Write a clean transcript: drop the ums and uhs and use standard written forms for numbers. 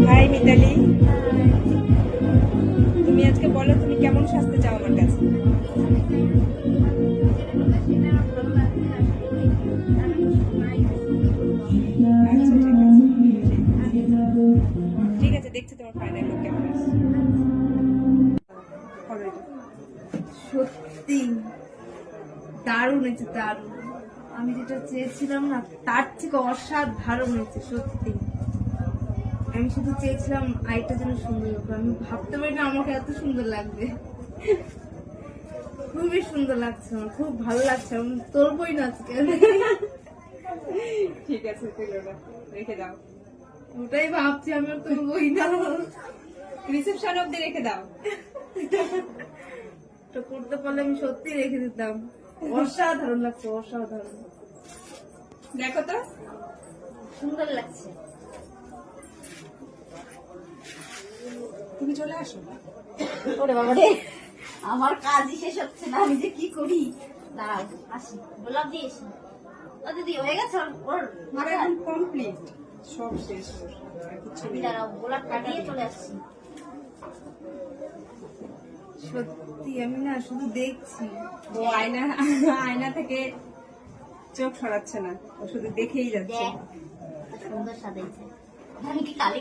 High Mitali, তুমি আজকে বলো তুমি কেমন সাজতে চাও আমার কাছে? আচ্ছা ঠিক আছে, দেখছি তোমার ফাইনাল লুক কেমন আসছে। সত্যি দারুণ হয়েছে, দারুণ। আমি যেটা চেয়েছিলাম না তার থেকে অসাধারণ হয়েছে সত্যি। আমি শুধু চেয়েছিলাম আইটা যেন সুন্দর হোক, আমি ভাবতে পারি না আমাকে এত সুন্দর লাগবে। খুবই সুন্দর লাগছে, আমার খুব ভালো লাগছে। আমি তোলবই না আজকে। ঠিক আছে, রেখে দাও। ওটাই ভাবছি, আমি আর তোলবই না। রিসেপশন অবধি রেখে দাও। তো করতে পারলে আমি সত্যি রেখে দিতাম। অসাধারণ লাগছে, অসাধারণ। দেখো তো সুন্দর লাগছে। তুমি চলে আসো। ওরে বাবা রে, আমার কাজই শেষ হচ্ছে না, আমি যে কি করি। দাঁড়াও আসি, গোলাপ দিয়ে এসি। ও দিদি হয়ে গেছে ওর আমার এখন কমপ্লিট, সব শেষ। আমি দাঁড়াও গোলাপ কাটিয়ে চলে আসছি। সত্যি আমি না শুধু দেখছি। ও আয়না থেকে চোখ সরাচ্ছে না, ও শুধু দেখেই যাচ্ছে। দেখ সুন্দর সাজাইছে। আমি কি কালে